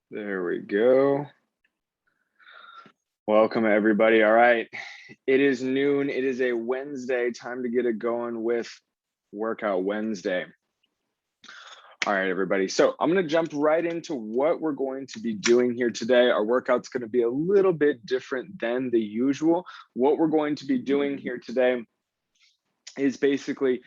There we go. Welcome, everybody. All right. It is noon. It is a Wednesday. Time to get it going with Workout Wednesday. All right, everybody. So I'm going to jump right into what we're going to be doing here today. Our workout's going to be a little bit different than the usual. What we're going to be doing here today is basically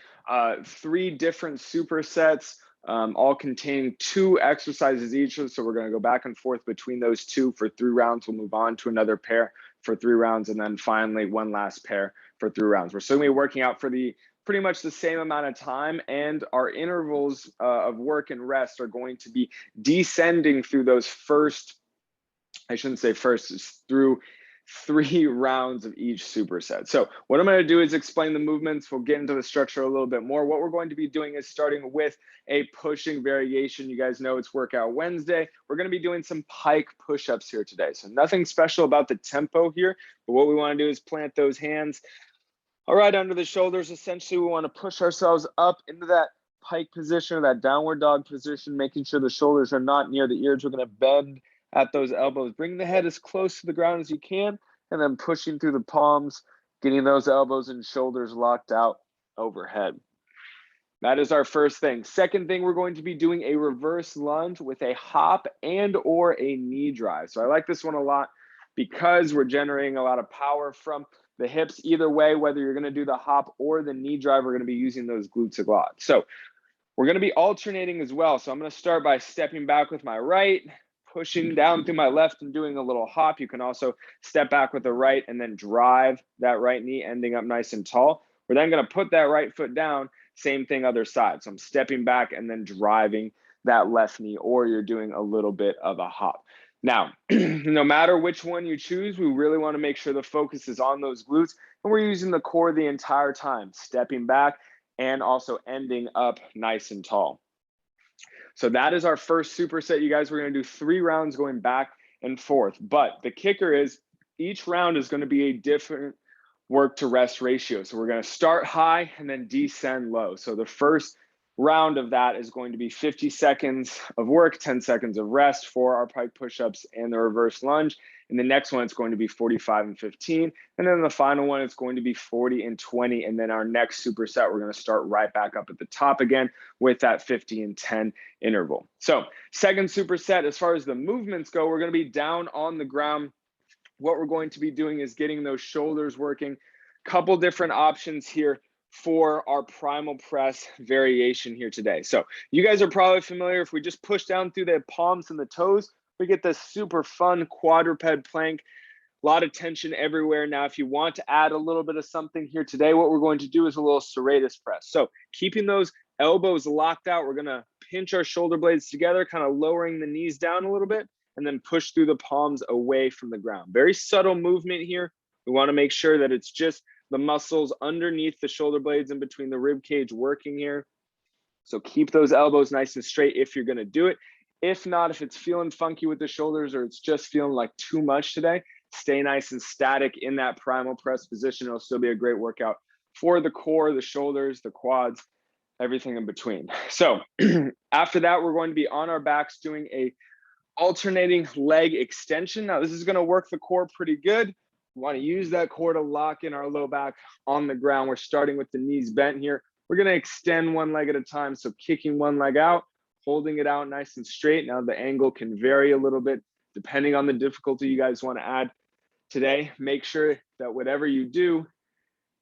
3 different supersets, all containing 2 exercises each. So we're going to go back and forth between those 2 for 3 rounds. We'll move on to another pair for 3 rounds, and then finally one last pair for 3 rounds. We're still going to be working out for pretty much the same amount of time, and our intervals of work and rest are going to be descending through those through 3 rounds of each superset. So what I'm going to do is explain the movements. We'll get into the structure a little bit more. What we're going to be doing is starting with a pushing variation. You guys know it's Workout Wednesday. We're going to be doing some pike push-ups here today. So nothing special about the tempo here, but what we want to do is plant those hands all right under the shoulders. Essentially, we want to push ourselves up into that pike position or that downward dog position, making sure the shoulders are not near the ears. We're going to bend at those elbows. Bring the head as close to the ground as you can, and then pushing through the palms, getting those elbows and shoulders locked out overhead. That is our first thing. Second thing, we're going to be doing a reverse lunge with a hop and or a knee drive. So I like this one a lot because we're generating a lot of power from the hips. Either way, whether you're going to do the hop or the knee drive, we're going to be using those glutes a lot. So we're going to be alternating as well. So I'm going to start by stepping back with my right, pushing down through my left and doing a little hop. You can also step back with the right and then drive that right knee, ending up nice and tall. We're then going to put that right foot down, same thing other side. So I'm stepping back and then driving that left knee, or you're doing a little bit of a hop. Now, no matter which one you choose, we really want to make sure the focus is on those glutes, and we're using the core the entire time, stepping back and also ending up nice and tall. So that is our first superset, you guys. We're going to do 3 rounds going back and forth. But the kicker is each round is going to be a different work to rest ratio. So we're going to start high and then descend low. So the first round of that is going to be 50 seconds of work, 10 seconds of rest for our pike push-ups and the reverse lunge. And the next one, it's going to be 45 and 15. And then the final one, it's going to be 40 and 20. And then our next superset, we're going to start right back up at the top again with that 50 and 10 interval. So second superset, as far as the movements go, we're going to be down on the ground. What we're going to be doing is getting those shoulders working. Couple different options here for our primal press variation here today. So you guys are probably familiar. If we just push down through the palms and the toes, we get this super fun quadruped plank. A lot of tension everywhere. Now, if you want to add a little bit of something here today, what we're going to do is a little serratus press. So keeping those elbows locked out, we're going to pinch our shoulder blades together, kind of lowering the knees down a little bit, and then push through the palms away from the ground. Very subtle movement here. We want to make sure that it's just the muscles underneath the shoulder blades and between the rib cage working here. So keep those elbows nice and straight if you're going to do it. If not, if it's feeling funky with the shoulders or it's just feeling like too much today, stay nice and static in that primal press position. It'll still be a great workout for the core, the shoulders, the quads, everything in between. So after that, we're going to be on our backs doing a alternating leg extension. Now, this is going to work the core pretty good. We want to use that core to lock in our low back on the ground. We're starting with the knees bent here. We're going to extend one leg at a time. So kicking one leg out, holding it out nice and straight. Now the angle can vary a little bit depending on the difficulty you guys want to add today. Make sure that whatever you do,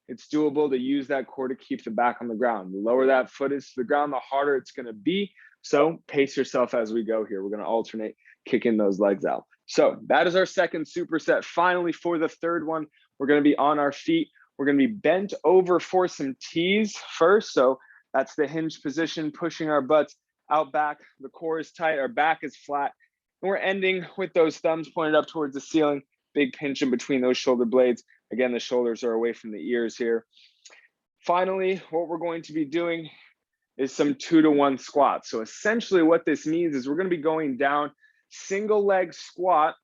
it's doable to use that core to keep the back on the ground. The lower that foot is to the ground, the harder it's going to be. So pace yourself as we go here. We're going to alternate kicking those legs out. So that is our second superset. Finally, for the third one, we're going to be on our feet. We're going to be bent over for some T's first. So that's the hinge position, pushing our butts out back. The core is tight, our back is flat. And we're ending with those thumbs pointed up towards the ceiling. Big pinch in between those shoulder blades. Again, the shoulders are away from the ears here. Finally, what we're going to be doing is some 2-to-1 squats. So essentially what this means is we're going to be going down single leg squat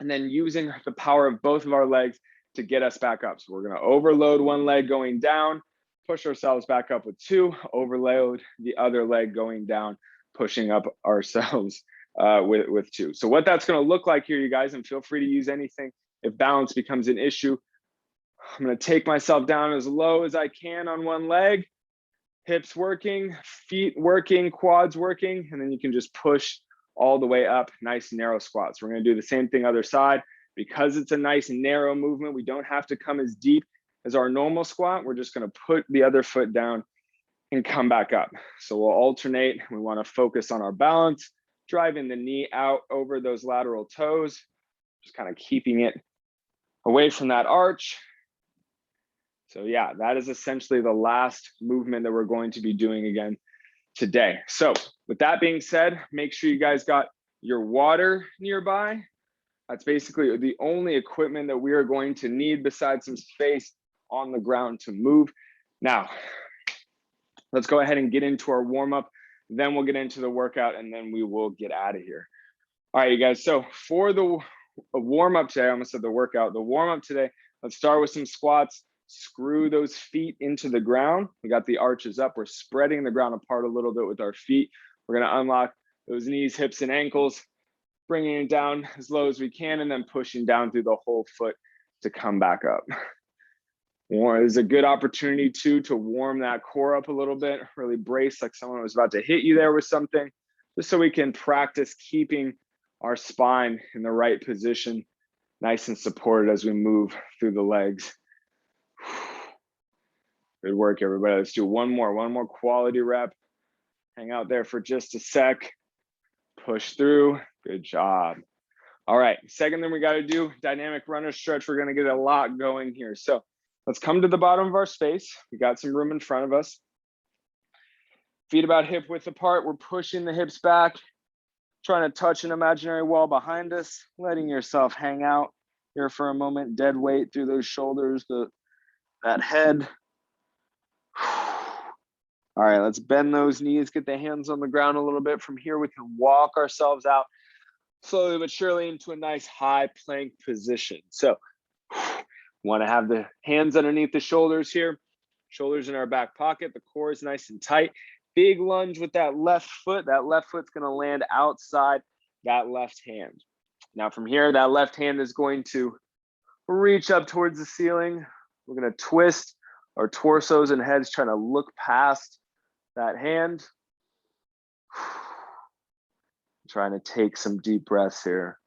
and then using the power of both of our legs to get us back up. So we're going to overload one leg going down, push ourselves back up with 2, overload the other leg going down, pushing up ourselves with 2. So what that's going to look like here, you guys, and feel free to use anything if balance becomes an issue. I'm going to take myself down as low as I can on one leg, hips working, feet working, quads working, and then you can just push all the way up, nice narrow squats. We're going to do the same thing other side. Because it's a nice narrow movement, we don't have to come as deep as our normal squat. We're just going to put the other foot down and come back up. So we'll alternate. We want to focus on our balance, driving the knee out over those lateral toes, just kind of keeping it away from that arch. So yeah, that is essentially the last movement that we're going to be doing again today. So with that being said, make sure you guys got your water nearby. That's basically the only equipment that we are going to need besides some space on the ground to move. Now, let's go ahead and get into our warm-up. Then we'll get into the workout and then we will get out of here. All right, you guys. So for the warm-up today, I almost said the workout. The warm-up today, let's start with some squats. Screw those feet into the ground. We got the arches up. We're spreading the ground apart a little bit with our feet. We're going to unlock those knees, hips, and ankles, bringing it down as low as we can, and then pushing down through the whole foot to come back up. It's a good opportunity too to warm that core up a little bit, really brace like someone was about to hit you there with something, just so we can practice keeping our spine in the right position, nice and supported as we move through the legs. Good work, everybody. Let's do one more quality rep. Hang out there for just a sec. Push through. Good job. All right, second thing we got to do, dynamic runner stretch. We're going to get a lot going here. So let's come to the bottom of our space. We got some room in front of us. Feet about hip width apart. We're pushing the hips back, trying to touch an imaginary wall behind us, letting yourself hang out here for a moment. Dead weight through those shoulders, that head. All right, let's bend those knees, get the hands on the ground a little bit. From here, we can walk ourselves out slowly but surely into a nice high plank position. So want to have the hands underneath the shoulders here, shoulders in our back pocket, the core is nice and tight. Big lunge with that left foot. That left foot's going to land outside that left hand. Now from here, that left hand is going to reach up towards the ceiling. We're going to twist our torsos and heads, trying to look past that hand. Trying to take some deep breaths here.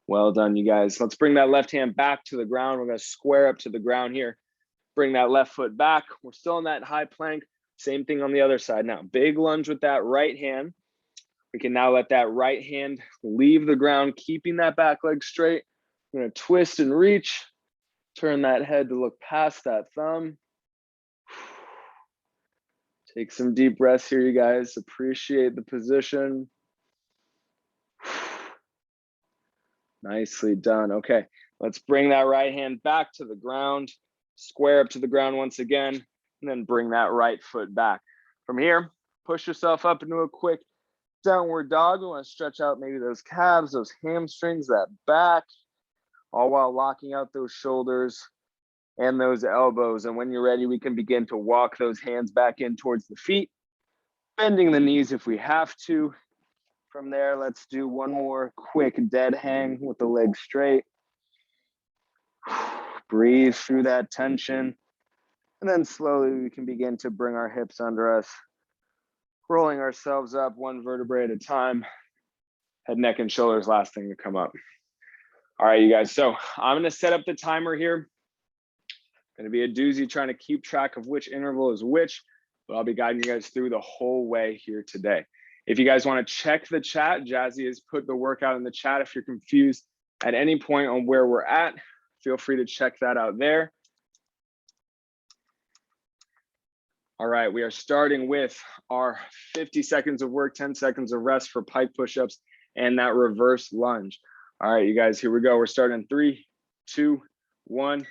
Well done, you guys. Let's bring that left hand back to the ground. We're going to square up to the ground here. Bring that left foot back. We're still in that high plank. Same thing on the other side. Now, big lunge with that right hand. We can now let that right hand leave the ground, keeping that back leg straight. We're going to twist and reach. Turn that head to look past that thumb. Take some deep breaths here, you guys. Appreciate the position. Nicely done. Okay, let's bring that right hand back to the ground. Square up to the ground once again, and then bring that right foot back. From here, push yourself up into a quick downward dog. We want to stretch out maybe those calves, those hamstrings, that back, all while locking out those shoulders and those elbows. And when you're ready, we can begin to walk those hands back in towards the feet, bending the knees if we have to. From there, let's do one more quick dead hang with the legs straight. Breathe through that tension. And then slowly we can begin to bring our hips under us, rolling ourselves up one vertebrae at a time. Head, neck, and shoulders, last thing to come up. All right, you guys. So I'm going to set up the timer here. Going to be a doozy trying to keep track of which interval is which, but I'll be guiding you guys through the whole way here today. If you guys want to check the chat, Jazzy has put the workout in the chat. If you're confused at any point on where we're at, feel free to check that out there. All right, we are starting with our 50 seconds of work, 10 seconds of rest for pike push-ups and that reverse lunge. All right, you guys, here we go. We're starting in 3, 2, 1.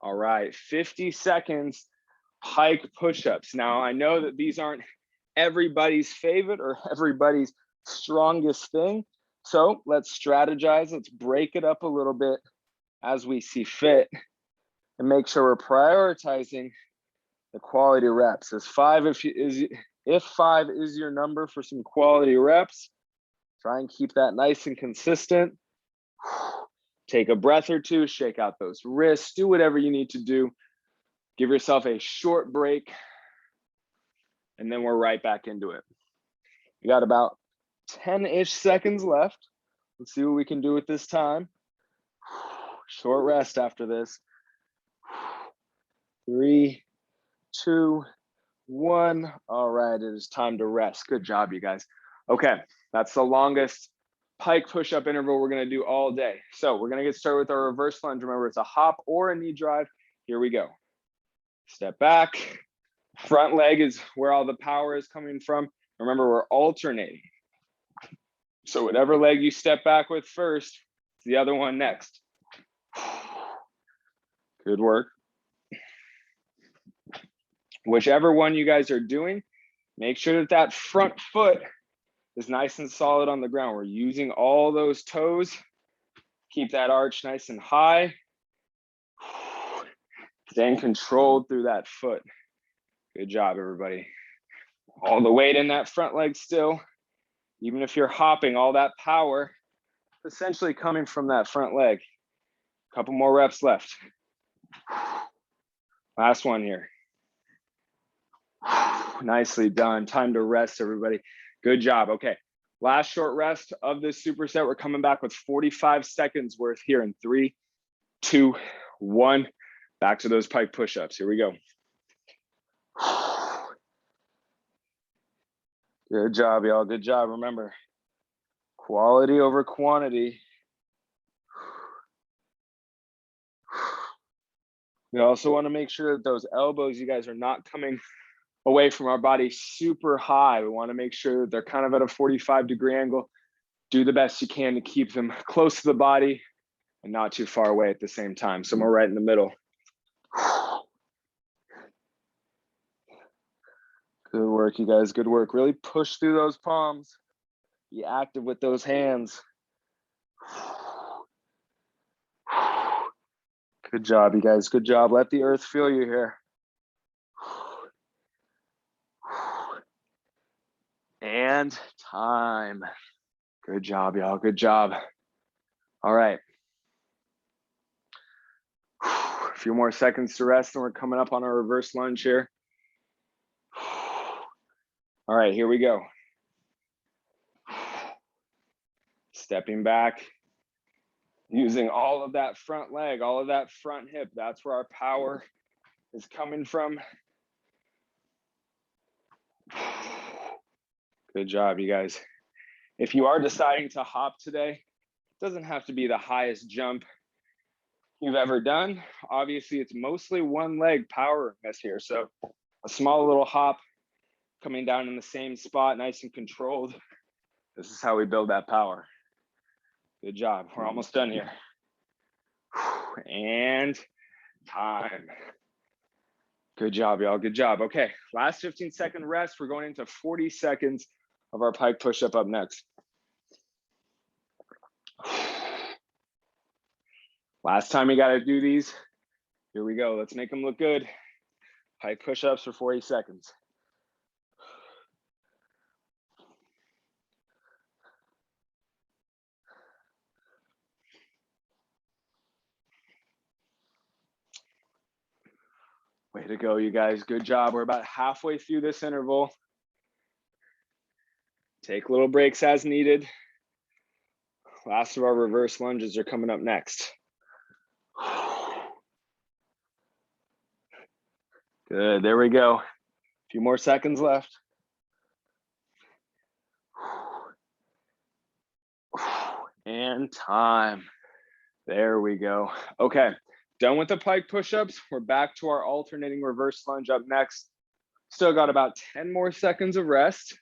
All right, 50 seconds, pike push-ups. Now, I know that these aren't everybody's favorite or everybody's strongest thing. So let's strategize. Let's break it up a little bit as we see fit and make sure we're prioritizing the quality reps. As 5 is If 5 is your number for some quality reps, try and keep that nice and consistent. Take a breath or two, shake out those wrists, do whatever you need to do. Give yourself a short break, and then we're right back into it. We got about 10-ish seconds left. Let's see what we can do with this time. Short rest after this. 3, 2, 1. All right, it is time to rest. Good job, you guys. Okay, that's the longest pike push-up interval we're gonna do all day. So we're gonna get started with our reverse lunge. Remember, it's a hop or a knee drive. Here we go. Step back. Front leg is where all the power is coming from. Remember, we're alternating. So whatever leg you step back with first, it's the other one next. Good work. Whichever one you guys are doing, make sure that that front foot is nice and solid on the ground. We're using all those toes. Keep that arch nice and high. Staying controlled through that foot. Good job, everybody. All the weight in that front leg still. Even if you're hopping, all that power essentially coming from that front leg. A couple more reps left. Last one here. Nicely done. Time to rest, everybody. Good job. Okay, last short rest of this superset. We're coming back with 45 seconds worth here in 3, 2, 1. Back to those pike push-ups. Here we go. Good job, y'all. Good job. Remember, quality over quantity. We also want to make sure that those elbows, you guys, are not coming away from our body super high. We want to make sure that they're kind of at a 45-degree angle. Do the best you can to keep them close to the body and not too far away at the same time. Somewhere right in the middle. Good work, you guys. Good work. Really push through those palms. Be active with those hands. Good job, you guys. Good job. Let the earth feel you here. And time. Good job, y'all. Good job. All right. A few more seconds to rest, and we're coming up on our reverse lunge here. All right, here we go. Stepping back, using all of that front leg, all of that front hip. That's where our power is coming from. Good job, you guys. If you are deciding to hop today, it doesn't have to be the highest jump you've ever done. Obviously, it's mostly one leg power here. So a small little hop coming down in the same spot, nice and controlled. This is how we build that power. Good job. We're almost done here. And time. Good job, y'all. Good job. Okay, last 15-second rest. We're going into 40 seconds of our pike push-up up next. Last time we got to do these. Here we go. Let's make them look good. Pike push-ups for 40 seconds. Way to go, you guys. Good job. We're about halfway through this interval. Take little breaks as needed. Last of our reverse lunges are coming up next. Good, there we go. A few more seconds left. And time. There we go. Okay, done with the pike push-ups. We're back to our alternating reverse lunge up next. Still got about 10 more seconds of rest.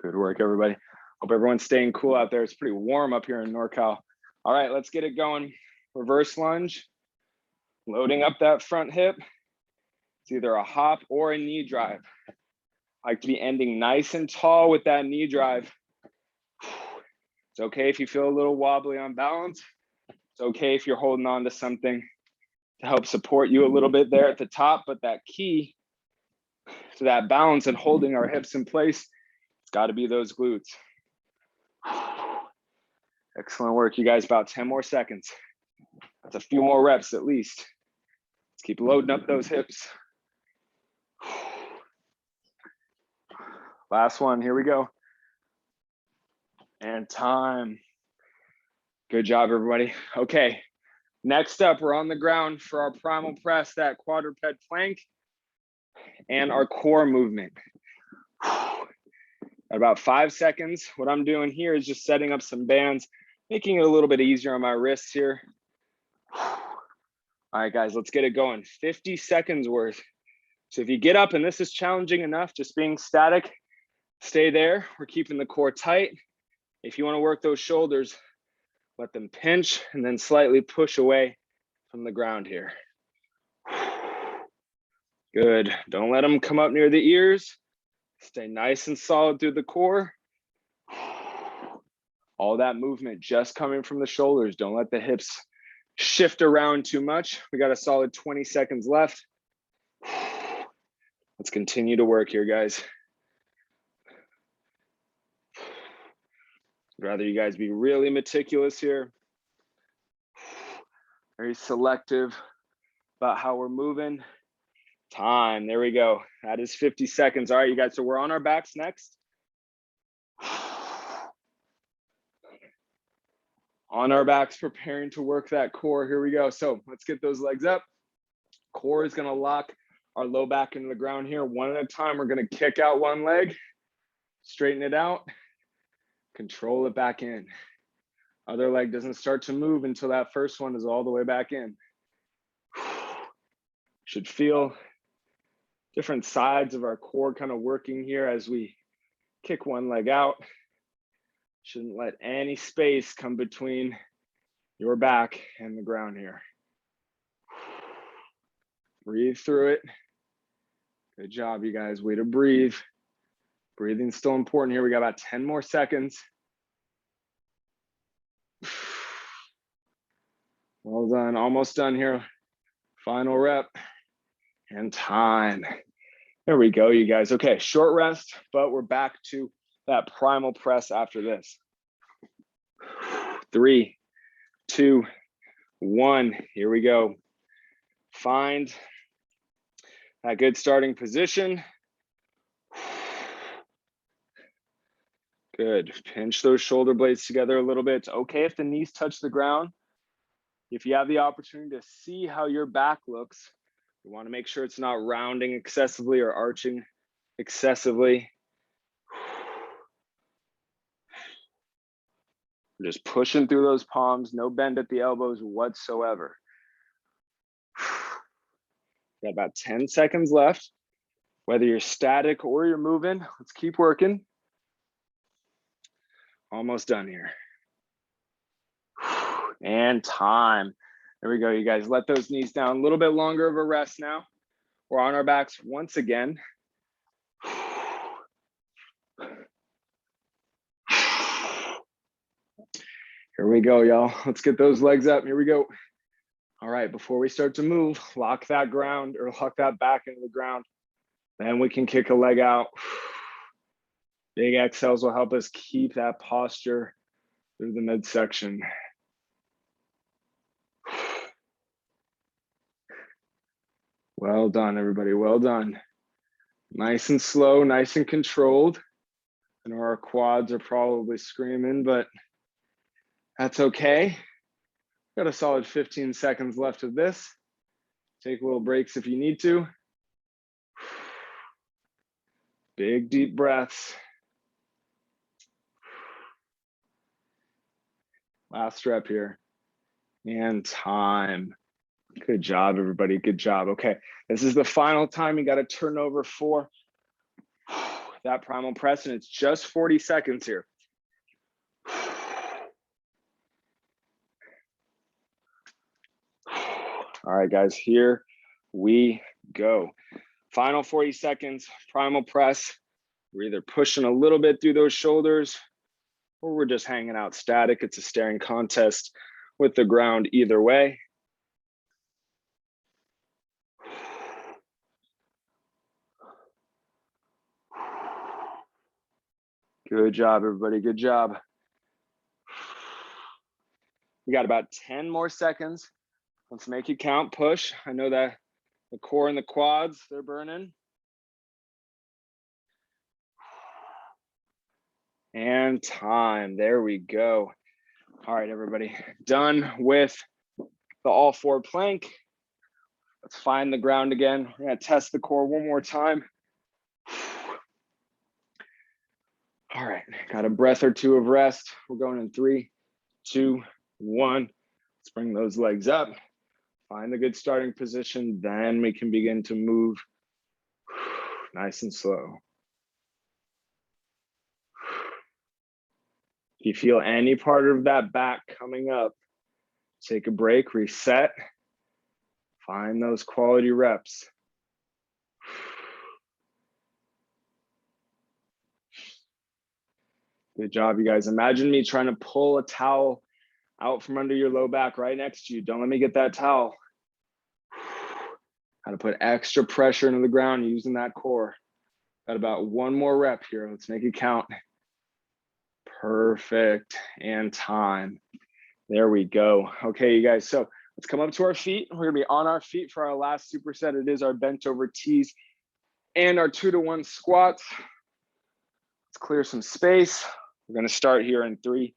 Good work, everybody. Hope everyone's staying cool out there. It's pretty warm up here in NorCal. All right, let's get it going. Reverse lunge. Loading up that front hip. It's either a hop or a knee drive. I like to be ending nice and tall with that knee drive. It's okay if you feel a little wobbly on balance. It's okay if you're holding on to something. to help support you a little bit there at the top, but that key to that balance and holding our hips in place, it's got to be those glutes. Excellent work, you guys. About 10 more seconds. That's a few more reps at least. Let's keep loading up those hips. Last one, here we go. And time. Good job, everybody. Okay, next up, we're on the ground for our primal press, that quadruped plank, and our core movement. At about 5 seconds, what I'm doing here is just setting up some bands, making it a little bit easier on my wrists here. All right, guys, let's get it going. 50 seconds worth. So if you get up and this is challenging enough, just being static, stay there. We're keeping the core tight. If you want to work those shoulders, let them pinch and then slightly push away from the ground here. Good. Don't let them come up near the ears. Stay nice and solid through the core. All that movement just coming from the shoulders. Don't let the hips shift around too much. We got a solid 20 seconds left. Let's continue to work here, guys. I'd rather you guys be really meticulous here. Very selective about how we're moving. Time, there we go. That is 50 seconds. All right, you guys, so we're on our backs next. On our backs, preparing to work that core. Here we go. So let's get those legs up. Core is gonna lock our low back into the ground here. One at a time, we're gonna kick out one leg, straighten it out, control it back in. Other leg doesn't start to move until that first one is all the way back in. Should feel different sides of our core kind of working here as we kick one leg out. Shouldn't let any space come between your back and the ground here. Breathe through it. Good job, you guys. Way to breathe. Breathing's still important here. We got about 10 more seconds. Well done. Almost done here. Final rep. And time. There we go, you guys. Okay, short rest, but we're back to that primal press after this. 3, 2, 1. Here we go. Find that good starting position. Good. Pinch those shoulder blades together a little bit. It's okay if the knees touch the ground. If you have the opportunity to see how your back looks, you want to make sure it's not rounding excessively or arching excessively. Just pushing through those palms, no bend at the elbows whatsoever. Got about 10 seconds left. Whether you're static or you're moving, let's keep working. Almost done here. And time. There we go, you guys. Let those knees down. A little bit longer of a rest now. We're on our backs once again. Here we go, y'all. Let's get those legs up. Here we go. All right, before we start to move, lock that ground or lock that back into the ground. Then we can kick a leg out. Big exhales will help us keep that posture through the midsection. Well done, everybody. Well done. Nice and slow, nice and controlled. I know our quads are probably screaming, but that's okay. Got a solid 15 seconds left of this. Take little breaks if you need to. Big, deep breaths. Last rep here. And time. Good job, everybody. Good job. Okay, this is the final time you got to turn over for that primal press, and it's just 40 seconds here. All right, guys, here we go. Final 40 seconds, primal press. We're either pushing a little bit through those shoulders or we're just hanging out static. It's a staring contest with the ground either way. Good job, everybody. Good job. We got about 10 more seconds. Let's make it count. Push. I know that the core and the quads, they're burning. And time. There we go. All right, everybody. Done with the all four plank. Let's find the ground again. We're going to test the core one more time. All right, got a breath or two of rest. We're going in 3, 2, 1. Let's bring those legs up. Find a good starting position. Then we can begin to move nice and slow. If you feel any part of that back coming up, take a break, reset. Find those quality reps. Good job, you guys. Imagine me trying to pull a towel out from under your low back right next to you. Don't let me get that towel. Got to put extra pressure into the ground using that core. Got about one more rep here. Let's make it count. Perfect. And time. There we go. Okay, you guys. So let's come up to our feet. We're going to be on our feet for our last superset. It is our bent over tees and our 2-to-1 squats. Let's clear some space. We're going to start here in 3,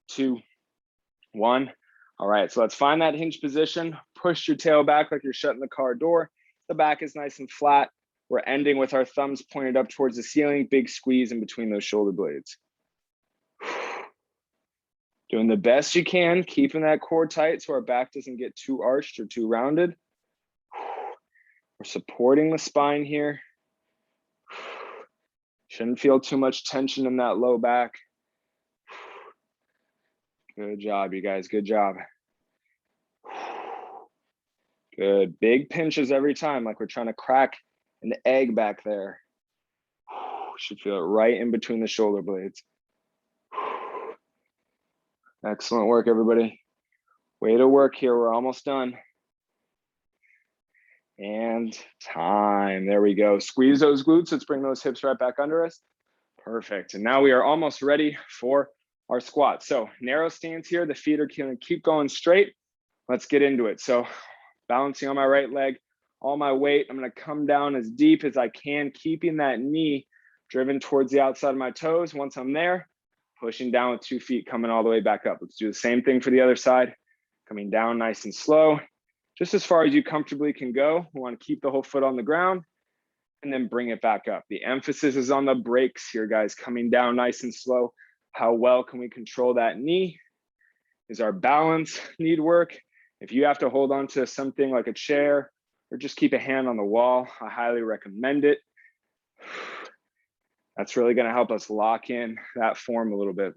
2, 1. All right, so let's find that hinge position. Push your tail back like you're shutting the car door. The back is nice and flat. We're ending with our thumbs pointed up towards the ceiling. Big squeeze in between those shoulder blades. Doing the best you can, keeping that core tight so our back doesn't get too arched or too rounded. We're supporting the spine here. Shouldn't feel too much tension in that low back. Good job, you guys. Good job. Good. Big pinches every time, like we're trying to crack an egg back there. Should feel it right in between the shoulder blades. Excellent work, everybody. Way to work here. We're almost done. And time. There we go. Squeeze those glutes. Let's bring those hips right back under us. Perfect. And now we are almost ready for our squat. So narrow stance here. The feet are going to keep going straight. Let's get into it. So balancing on my right leg, all my weight. I'm going to come down as deep as I can, keeping that knee driven towards the outside of my toes. Once I'm there, pushing down with 2 feet, coming all the way back up. Let's do the same thing for the other side. Coming down nice and slow, just as far as you comfortably can go. We want to keep the whole foot on the ground and then bring it back up. The emphasis is on the brakes here, guys. Coming down nice and slow. How well can we control that knee? Is our balance need work? If you have to hold on to something like a chair or just keep a hand on the wall, I highly recommend it. That's really going to help us lock in that form a little bit.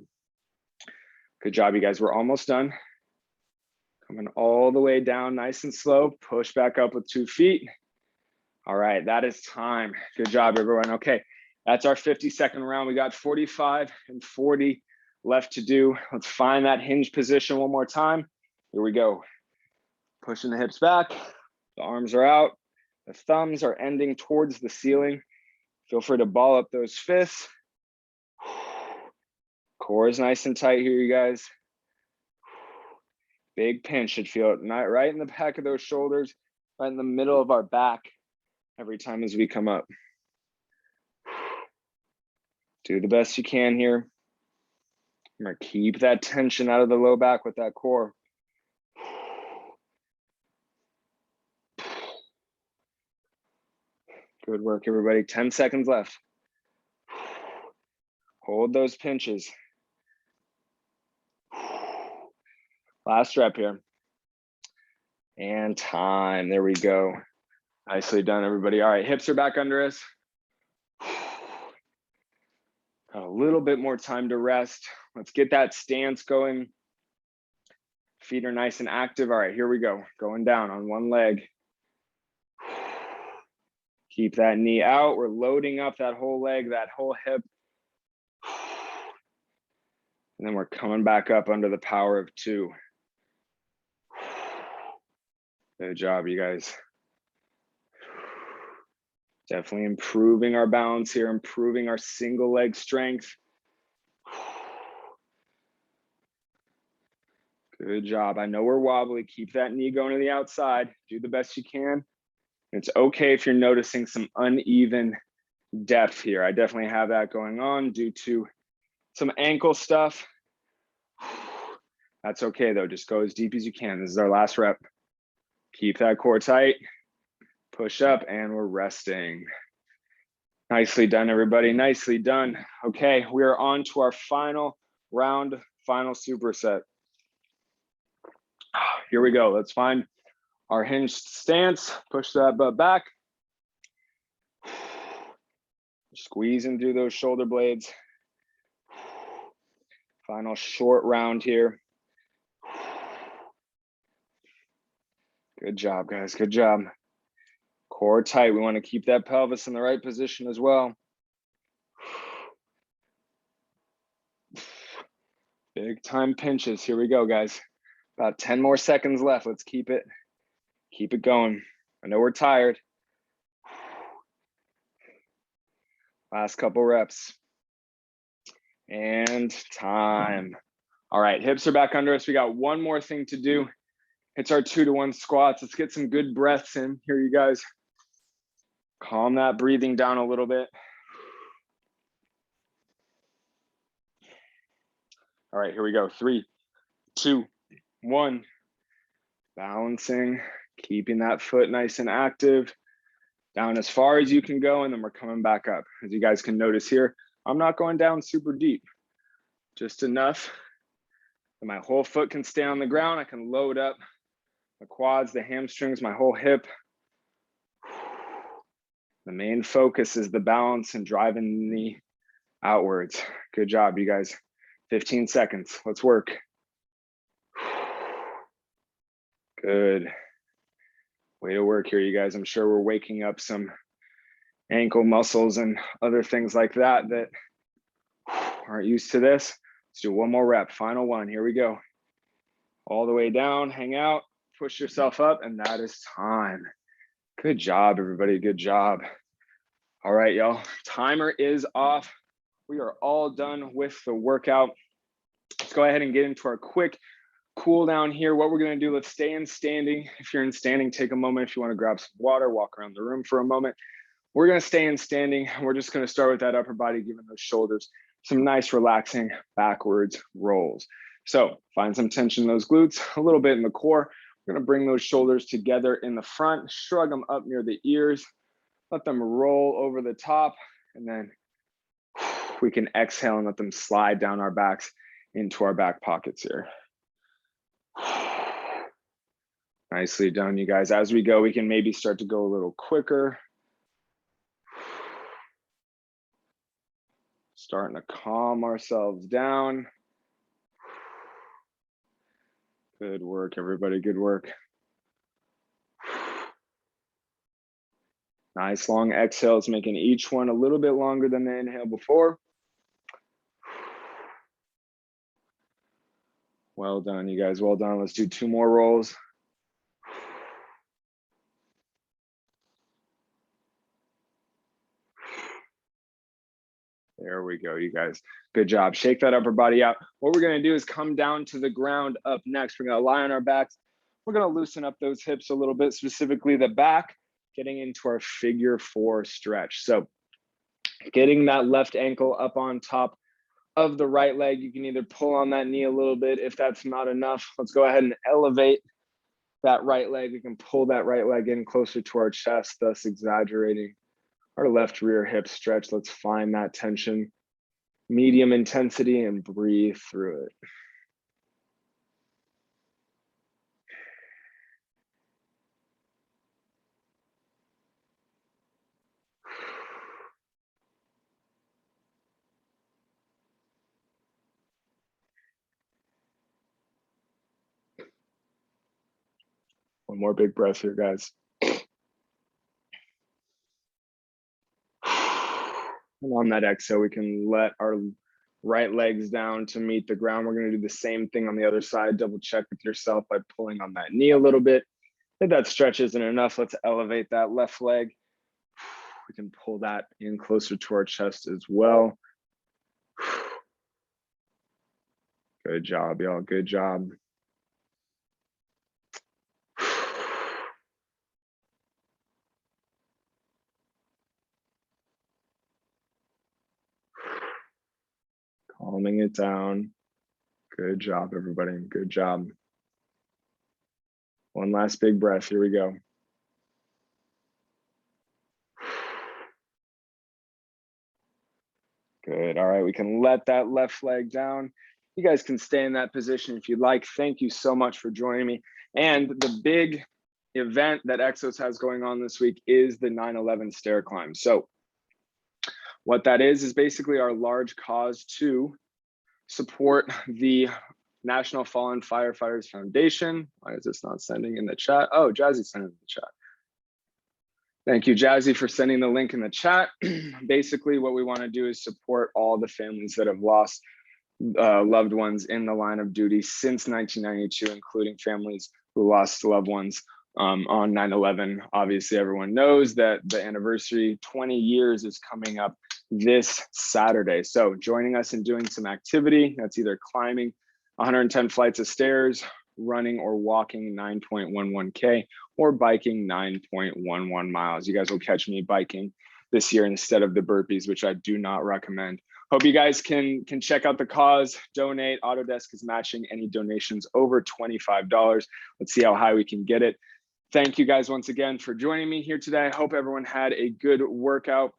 Good job, you guys. We're almost done. Coming all the way down nice and slow. Push back up with 2 feet. All right, that is time. Good job, everyone. Okay, that's our 50-second round. We got 45 and 40 left to do. Let's find that hinge position one more time. Here we go. Pushing the hips back. The arms are out. The thumbs are ending towards the ceiling. Feel free to ball up those fists. Core is nice and tight here, you guys. Big pinch. Should feel it right in the back of those shoulders, right in the middle of our back every time as we come up. Do the best you can here. I'm gonna keep that tension out of the low back with that core. Good work, everybody. 10 seconds left. Hold those pinches. Last rep here. And time. There we go. Nicely done, everybody. All right, hips are back under us. Got a little bit more time to rest. Let's get that stance going. Feet are nice and active. All right, here we go. Going down on one leg. Keep that knee out. We're loading up that whole leg, that whole hip. And then we're coming back up under the power of 2. Good job, you guys. Definitely improving our balance here, improving our single leg strength. Good job. I know we're wobbly. Keep that knee going to the outside. Do the best you can. It's okay if you're noticing some uneven depth here. I definitely have that going on due to some ankle stuff. That's okay though. Just go as deep as you can. This is our last rep. Keep that core tight. Push up and we're resting. Nicely done, everybody. Nicely done. Okay, we are on to our final round, final superset. Here we go. Let's find our hinged stance. Push that butt back. Squeezing through those shoulder blades. Final short round here. Good job, guys. Good job. Core tight. We want to keep that pelvis in the right position as well. Big time pinches. Here we go, guys. About 10 more seconds left. Let's keep it going. I know we're tired. Last couple reps. And time. All right, hips are back under us. We got one more thing to do. It's our 2-to-1 squats. Let's get some good breaths in here, you guys. Calm that breathing down a little bit. All right, here we go. 3, 2, 1. Balancing, keeping that foot nice and active. Down as far as you can go, and then we're coming back up. As you guys can notice here, I'm not going down super deep. Just enough that my whole foot can stay on the ground. I can load up the quads, the hamstrings, my whole hip. The main focus is the balance and driving the knee outwards. Good job, you guys. 15 seconds. Let's work. Good. Way to work here, you guys. I'm sure we're waking up some ankle muscles and other things like that that aren't used to this. Let's do one more rep. Final one. Here we go. All the way down, hang out, push yourself up, and that is time. Good job, everybody. Good job. All right, y'all. Timer is off. We are all done with the workout. Let's go ahead and get into our quick cool down here. What we're going to do, let's stay in standing. If you're in standing, take a moment. If you want to grab some water, walk around the room for a moment. We're going to stay in standing. We're just going to start with that upper body, giving those shoulders some nice relaxing backwards rolls. So find some tension in those glutes, a little bit in the core. We're going to bring those shoulders together in the front, shrug them up near the ears, let them roll over the top, and then we can exhale and let them slide down our backs into our back pockets here. Nicely done, you guys. As we go, we can maybe start to go a little quicker. Starting to calm ourselves down. Good work, everybody. Good work. Nice long exhales, making each one a little bit longer than the inhale before. Well done, you guys. Well done. Let's do 2 more rolls. There we go, you guys. Good job. Shake that upper body out. What we're going to do is come down to the ground up next. We're going to lie on our backs. We're going to loosen up those hips a little bit, specifically the back, getting into our figure 4 stretch. So getting that left ankle up on top of the right leg. You can either pull on that knee a little bit. If that's not enough, let's go ahead and elevate that right leg. We can pull that right leg in closer to our chest, thus exaggerating our left rear hip stretch. Let's find that tension, medium intensity, and breathe through it. One more big breath here, guys. And on that exhale, we can let our right legs down to meet the ground. We're going to do the same thing on the other side. Double check with yourself by pulling on that knee a little bit. If that stretch isn't enough, let's elevate that left leg. We can pull that in closer to our chest as well. Good job, y'all. Good job. Calming it down. Good job, everybody. Good job. One last big breath. Here we go. Good. All right, we can let that left leg down. You guys can stay in that position if you'd like. Thank you so much for joining me. And the big event that Exos has going on this week is the 9/11 Stair Climb. So what that is basically our large cause to support the National Fallen Firefighters Foundation. Why is this not sending in the chat? Oh, Jazzy's sending in the chat. Thank you, Jazzy, for sending the link in the chat. Basically, what we want to do is support all the families that have lost loved ones in the line of duty since 1992, including families who lost loved ones on 9/11. Obviously, everyone knows that the anniversary, 20 years, is coming up this Saturday. So joining us in doing some activity, that's either climbing 110 flights of stairs, running or walking 9.11K, or biking 9.11 miles. You guys will catch me biking this year instead of the burpees, which I do not recommend. Hope you guys can check out the cause, donate. Autodesk is matching any donations over $25. Let's see how high we can get it. Thank you guys once again for joining me here today. I hope everyone had a good workout,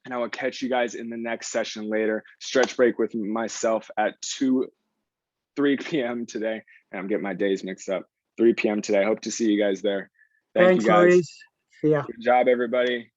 and I will catch you guys in the next session later. Stretch break with myself at 3 p.m. today. And I'm getting my days mixed up. 3 p.m. today. Hope to see you guys there. Thank you guys. See ya. Good job, everybody.